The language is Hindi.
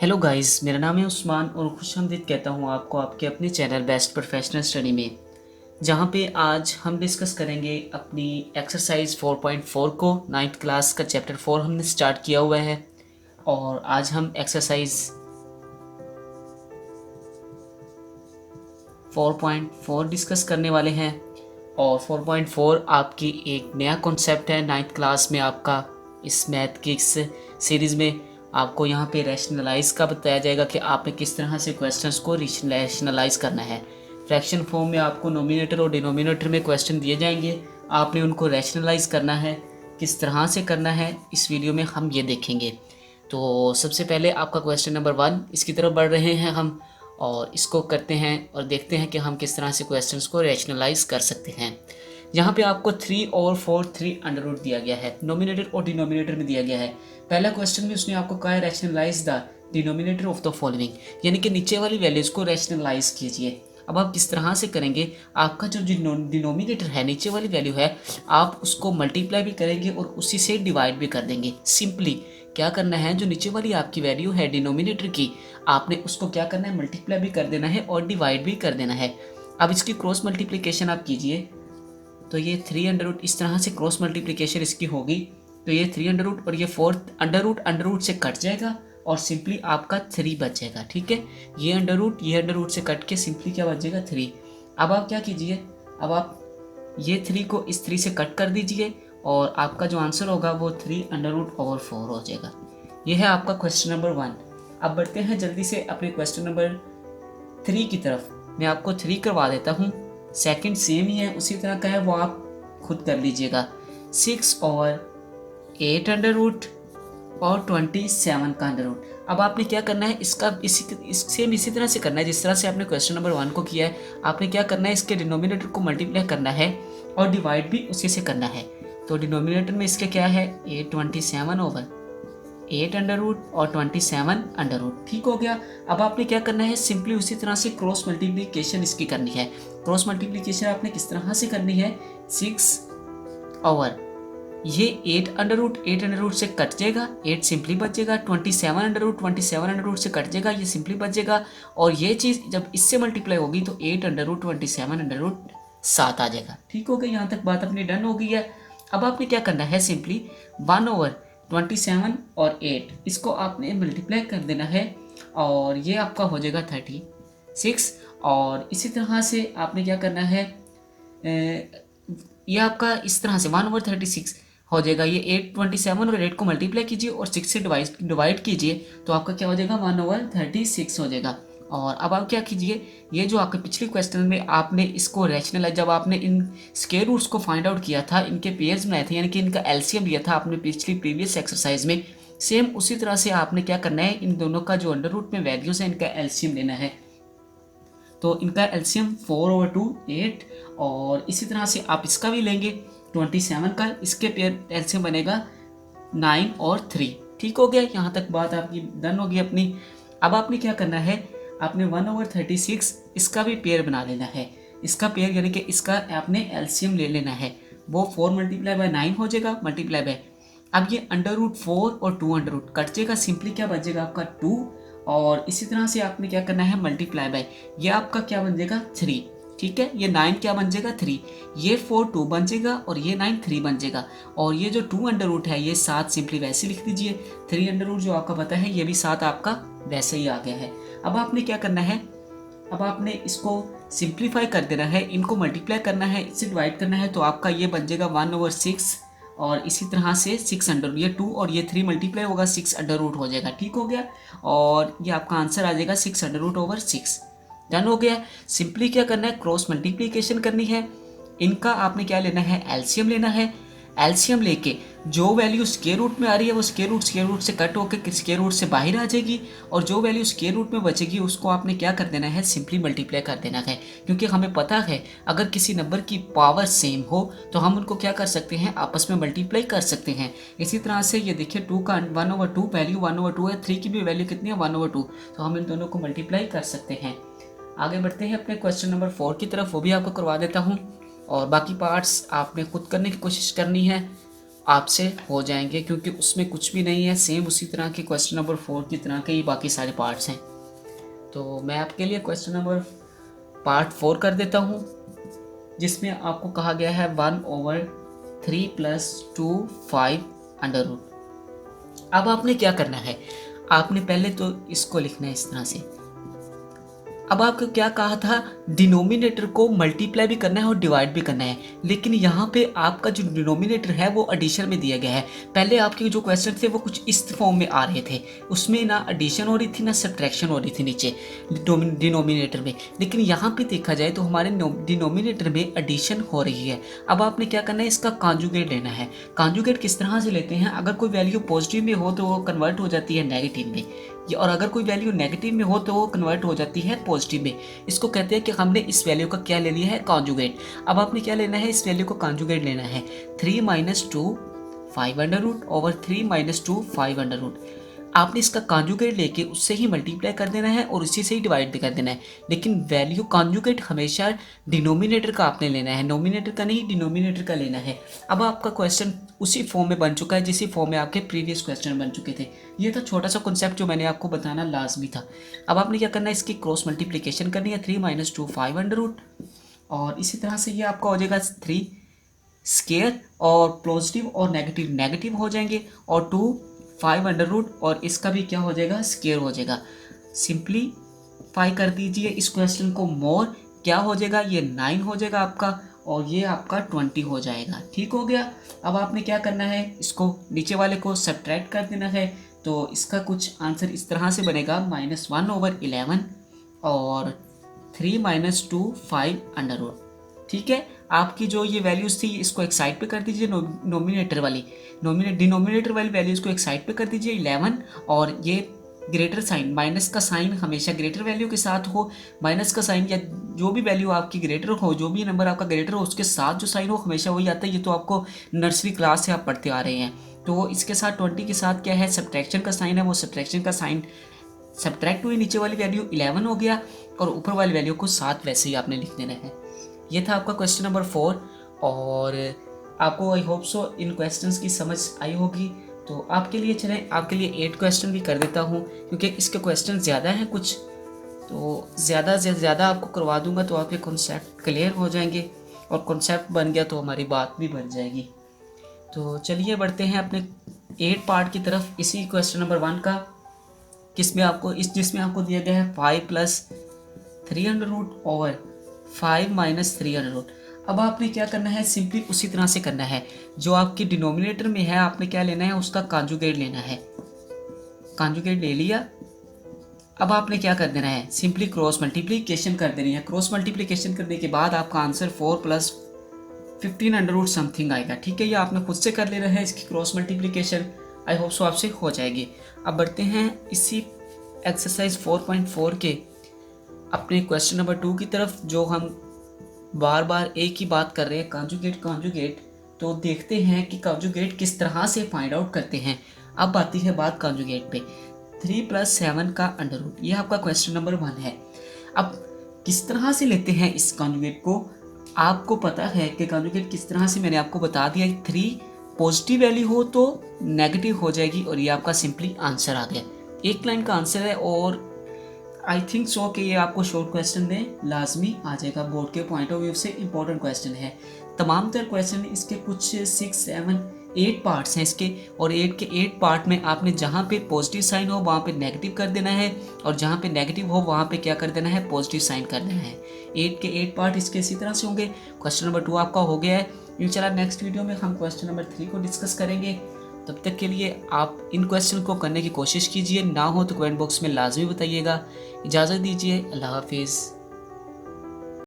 हेलो गाइस, मेरा नाम है उस्मान और खुशामदीद कहता हूँ आपको आपके अपने चैनल बेस्ट प्रोफेशनल स्टडी में, जहाँ पे आज हम डिस्कस करेंगे अपनी एक्सरसाइज 4.4 को। नाइन्थ क्लास का चैप्टर 4 हमने स्टार्ट किया हुआ है और आज हम एक्सरसाइज 4.4 डिस्कस करने वाले हैं। और 4.4 आपकी एक नया कॉन्सेप्ट है नाइन्थ क्लास में आपका। इस मैथ की इस सीरीज़ में आपको यहाँ पे रैशनलाइज का बताया जाएगा कि आपने किस तरह से क्वेश्चंस को रैशनलाइज करना है। फ्रैक्शन फॉर्म में आपको नोमिनेटर और डिनोमिनेटर में क्वेश्चन दिए जाएंगे, आपने उनको रैशनलाइज करना है। किस तरह से करना है इस वीडियो में हम ये देखेंगे। तो सबसे पहले आपका क्वेश्चन नंबर 1 इसकी तरफ बढ़ रहे हैं हम, और इसको करते हैं और देखते हैं कि हम किस तरह से क्वेश्चंस को रैशनलाइज कर सकते हैं। यहाँ पे आपको 3/4 3 अंडर रूट दिया गया है, नोमिनेटर और डिनोमिनेटर में दिया गया है। पहला क्वेश्चन में उसने आपको कहा है rationalize the denominator of the following, यानी कि नीचे वाली वैल्यूज को रैशनलाइज कीजिए। अब आप किस तरह से करेंगे, आपका जो डिनोमिनेटर है, नीचे वाली वैल्यू है, आप उसको मल्टीप्लाई भी करेंगे और उसी से डिवाइड भी कर देंगे। सिंपली क्या करना है, जो नीचे वाली आपकी वैल्यू है डिनोमिनेटर की, आपने उसको क्या करना है, मल्टीप्लाई भी कर देना है और डिवाइड भी कर देना है। अब इसकी क्रॉस मल्टीप्लिकेशन आप कीजिए तो ये 3 अंडर रूट, इस तरह से क्रॉस मल्टीप्लिकेशन इसकी होगी तो ये 3 अंडर रूट और ये 4 अंडर रूट से कट जाएगा और सिंपली आपका 3 बच जाएगा। ठीक है, ये अंडर रूट से कट के सिंपली क्या बच जाएगा, 3। अब आप क्या कीजिए, अब आप ये 3 को इस 3 से कट कर दीजिए और आपका जो आंसर होगा वो 3 अंडर रूट ओवर 4 हो जाएगा। ये है आपका क्वेश्चन नंबर 1। अब बढ़ते हैं जल्दी से अपने क्वेश्चन नंबर 3 की तरफ। मैं आपको 3 करवा देता हूँ, सेकंड सेम ही है, उसी तरह का है, वो आप खुद कर लीजिएगा। 6/8 अंडर रूट और 27 का अंडर रूट। अब आपने क्या करना है, इसका इसी तरह से करना है जिस तरह से आपने क्वेश्चन नंबर 1 को किया है। आपने क्या करना है, इसके डिनोमिनेटर को मल्टीप्लाई करना है और डिवाइड भी उसी से करना है। तो डिनोमिनेटर में इसके क्या है, 8 अंडर रूट और 27 अंडर रूट। ठीक हो गया। अब आपने क्या करना है, सिंपली उसी तरह से क्रॉस मल्टीप्लिकेशन इसकी करनी है। क्रॉस मल्टीप्लिकेशन आपने किस तरह से करनी है, 6 ओवर ये 8 अंडर रूट से कट जाएगा, 8 सिंपली बच जाएगा। 27 अंडर रूट से कट जाएगा, ये सिंपली बच जाएगा। और ये चीज़ जब इससे मल्टीप्लाई होगी तो 8 अंडर रूट 27 अंडर रूट 7 आ जाएगा। ठीक हो गया, यहाँ तक बात अपनी डन हो गई है। अब आपने क्या करना है, सिंपली 1/27 और 8 इसको आपने मल्टीप्लाई कर देना है और ये आपका हो जाएगा 36। और इसी तरह से आपने क्या करना है, ये आपका इस तरह से 1/36 हो जाएगा। ये 8/27 और 8 को मल्टीप्लाई कीजिए और 6 से डिवाइड कीजिए तो आपका क्या हो जाएगा, 1/36 हो जाएगा। और अब आप क्या कीजिए, ये जो आपके पिछले क्वेश्चन में आपने इसको रैशनलाइज, जब आपने इन स्क्वायर रूट्स को फाइंड आउट किया था, इनके पेयर्स बनाए थे, यानी कि इनका एलसीएम लिया था आपने प्रीवियस एक्सरसाइज में, सेम उसी तरह से आपने क्या करना है, इन दोनों का जो अंडर रूट में वैल्यूज है इनका एलसीएम लेना है। तो इनका एलसीएम 4/2 8 और इसी तरह से आप इसका भी लेंगे 27 का, इसके पेयर एलसीएम बनेगा 9 और 3। ठीक हो गया, यहाँ तक बात आपकी डन होगी अपनी। अब आपने क्या करना है, आपने 1/36 इसका भी पेयर बना लेना है। इसका पेयर यानी कि इसका आपने एलसीएम ले लेना है, वो 4 × 9 हो जाएगा मल्टीप्लाई बाय। अब ये अंडर रूट 4 और 2 अंडर रूट कट जाएगा, सिंपली क्या बच जाएगा आपका 2। और इसी तरह से आपने क्या करना है, मल्टीप्लाई बाय, ये आपका क्या बन जाएगा 3। ठीक है, ये 9 क्या बन जाएगा 3, ये 4 2 बन जाएगा और ये 9 3 बन जाएगा। और ये जो 2 अंडर रूट है ये 7 सिंपली वैसे लिख दीजिए। 3 अंडर रूट जो आपका पता है ये भी 7 आपका वैसे ही आ गया है। अब आपने क्या करना है, अब आपने इसको सिंप्लीफाई कर देना है, इनको मल्टीप्लाई करना है, इससे डिवाइड करना है, तो आपका ये बन जाएगा 1/6 और इसी तरह से 6 अंडर, ये 2 और ये 3 मल्टीप्लाई होगा 6 अंडर रूट हो जाएगा। ठीक हो गया, और ये आपका आंसर आ जाएगा 6 अंडर रूट ओवर 6। डन हो गया। सिंपली क्या करना है, क्रॉस मल्टीप्लिकेशन करनी है, इनका आपने क्या लेना है, एलसीएम लेना है। एलसीएम लेके जो वैल्यू स्क्वायर रूट में आ रही है वो स्क्वायर रूट से कट होकर स्क्वायर रूट से बाहर आ जाएगी, और जो वैल्यू स्क्वायर रूट में बचेगी उसको आपने क्या कर देना है, सिंपली मल्टीप्लाई कर देना है। क्योंकि हमें पता है अगर किसी नंबर की पावर सेम हो तो हम उनको क्या कर सकते हैं, आपस में मल्टीप्लाई कर सकते हैं। इसी तरह से ये देखिए 2 का 1/2 वैल्यू 1/2 है, 3 की भी वैल्यू कितनी है 1/2, तो हम इन दोनों को मल्टीप्लाई कर सकते हैं। आगे बढ़ते हैं अपने क्वेश्चन नंबर 4 की तरफ, वो भी आपको करवा देता हूँ और बाकी पार्ट्स आपने खुद करने की कोशिश करनी है। आपसे हो जाएंगे, क्योंकि उसमें कुछ भी नहीं है, सेम उसी तरह के क्वेश्चन नंबर 4 की तरह के ही बाकी सारे पार्ट्स हैं। तो मैं आपके लिए क्वेश्चन नंबर पार्ट 4 कर देता हूँ, जिसमें आपको कहा गया है 1/3 + 2 5 अंडर रूट। अब आपने क्या करना है, आपने पहले तो इसको लिखना है इस तरह से। अब आपको क्या कहा था, डिनोमिनेटर को मल्टीप्लाई भी करना है और डिवाइड भी करना है, लेकिन यहाँ पे आपका जो डिनोमिनेटर है वो एडिशन में दिया गया है। पहले आपके जो क्वेश्चन थे वो कुछ इस फॉर्म में आ रहे थे, उसमें ना एडिशन हो रही थी ना सब्ट्रैक्शन हो रही थी नीचे डिनोमिनेटर में, लेकिन यहाँ पे देखा जाए तो हमारे डिनोमिनेटर में एडिशन हो रही है। अब आपने क्या करना है, इसका कॉन्जुगेट लेना है। कॉन्जुगेट किस तरह से लेते हैं, अगर कोई वैल्यू पॉजिटिव में हो तो वो कन्वर्ट हो जाती है नेगेटिव में, और अगर कोई वैल्यू नेगेटिव में हो तो वो कन्वर्ट हो जाती है पॉजिटिव में। इसको कहते हैं कि हमने इस वैल्यू का क्या ले लिया है, कॉन्जुगेट। अब आपने क्या लेना है, इस वैल्यू को कॉन्जुगेट लेना है। 3 - 2 5 under root over 3 - 2 5 under root. आपने इसका कॉन्जुगेट लेके उससे ही मल्टीप्लाई कर देना है और उसी से ही डिवाइड भी कर देना है, लेकिन वैल्यू कॉन्जुगेट हमेशा डिनोमिनेटर का आपने लेना है, नोमिनेटर का नहीं, डिनोमिनेटर का लेना है। अब आपका क्वेश्चन उसी फॉर्म में बन चुका है जिस फॉर्म में आपके प्रीवियस क्वेश्चन बन चुके थे। ये था छोटा सा कॉन्सेप्ट जो मैंने आपको बताना लाजमी था। अब आपने क्या करना है, इसकी क्रॉस मल्टीप्लिकेशन करनी है। 3 - 2 5 अंडर रूट, और इसी तरह से ये आपका हो जाएगा 3 स्केयर, और पॉजिटिव और नेगेटिव नेगेटिव हो जाएंगे, और 2 5 अंडर रूट, और इसका भी क्या हो जाएगा, स्केयर हो जाएगा। सिंप्लीफाई कर दीजिए इस क्वेश्चन को मोर, क्या हो जाएगा, ये 9 हो जाएगा आपका, और ये आपका 20 हो जाएगा। ठीक हो गया। अब आपने क्या करना है, इसको नीचे वाले को सब्ट्रैक्ट कर देना है, तो इसका कुछ आंसर इस तरह से बनेगा -1/11 और 3 - 2 5 अंडर रूट। ठीक है, आपकी जो ये वैल्यूज थी इसको एक साइड पे कर दीजिए, नोमिनेटर वाली डिनोमिनेटर वाली वैल्यूज को एक साइड पे कर दीजिए 11, और ये ग्रेटर साइन, माइनस का साइन हमेशा ग्रेटर वैल्यू के साथ हो, माइनस का साइन या जो भी वैल्यू आपकी ग्रेटर हो, जो भी नंबर आपका ग्रेटर हो उसके साथ जो साइन हो हमेशा वही आता है। ये तो आपको नर्सरी क्लास से आप पढ़ते आ रहे हैं। तो इसके साथ 20 के साथ क्या है, सब्ट्रैक्शन का साइन है, वो सब्ट्रैक्शन का साइन सब्ट्रैक्ट हुई, नीचे वाली वैल्यू 11 हो गया, और ऊपर वाली वैल्यू को साथ वैसे ही आपने लिख देना है। ये था आपका क्वेश्चन नंबर 4, और आपको I hope so in questions की समझ आई होगी। तो आपके लिए चलें, आपके लिए 8 क्वेश्चन भी कर देता हूँ, क्योंकि इसके क्वेश्चन ज़्यादा हैं कुछ, तो ज़्यादा से ज़्यादा आपको करवा दूंगा तो आपके कॉन्सेप्ट क्लियर हो जाएंगे, और कॉन्सेप्ट बन गया तो हमारी बात भी बन जाएगी। तो चलिए बढ़ते हैं अपने 8 पार्ट की तरफ। इसी क्वेश्चन नंबर 1 का, जिसमें आपको दिया गया है 5 + 3 under root over 5 - 3 under root. अब आपने क्या करना है, सिंपली उसी तरह से करना है। जो आपकी डिनोमिनेटर में है आपने क्या लेना है, उसका कॉन्जुगेट लेना है। कॉन्जुगेट ले लिया। अब आपने क्या कर देना है, सिंपली क्रॉस मल्टीप्लिकेशन कर देनी है। क्रॉस मल्टीप्लिकेशन करने के बाद आपका आंसर 4 + 15 अंडर रूट समथिंग आएगा। ठीक है, ये आपने खुद से कर लेना है इसकी cross multiplication. I hope so आपसे हो जाएगी। अब बढ़ते हैं इसी एक्सरसाइज 4.4 के अपने क्वेश्चन नंबर 2 की तरफ, जो हम बार बार एक ही बात कर रहे हैं, कॉन्जुगेट। तो देखते हैं कि कॉन्जुगेट किस तरह से फाइंड आउट करते हैं। अब आती है बात कॉन्जुगेट पे। 3 + 7 का अंडर रूट, ये आपका क्वेश्चन नंबर 1 है। अब किस तरह से लेते हैं इस कॉन्जुगेट को, आपको पता है कि कॉन्जुगेट किस तरह से मैंने आपको बता दिया। 3 पॉजिटिव वैल्यू हो तो नेगेटिव हो जाएगी, और ये आपका सिंपली आंसर आ गया। एक लाइन का आंसर है, और आई थिंक सो कि ये आपको शॉर्ट क्वेश्चन में लाजमी आ जाएगा। बोर्ड के पॉइंट ऑफ व्यू से इंपॉर्टेंट क्वेश्चन है। तमाम तर क्वेश्चन इसके कुछ 6, 7, 8 पार्ट्स हैं इसके, और 8 के 8 पार्ट में आपने जहाँ पे पॉजिटिव साइन हो वहाँ पे नेगेटिव कर देना है, और जहाँ पे नेगेटिव हो वहाँ पे क्या कर देना है, पॉजिटिव साइन कर देना है। 8 के 8 पार्ट इसके इसी तरह से होंगे। क्वेश्चन नंबर 2 आपका हो गया है। इंशाल्लाह नेक्स्ट वीडियो में हम क्वेश्चन नंबर 3 को डिस्कस करेंगे। तब तक के लिए आप इन क्वेश्चन को करने की कोशिश कीजिए, ना हो तो कमेंट बॉक्स में लाजमी बताइएगा। इजाज़त दीजिए, अल्लाह हाफिज़।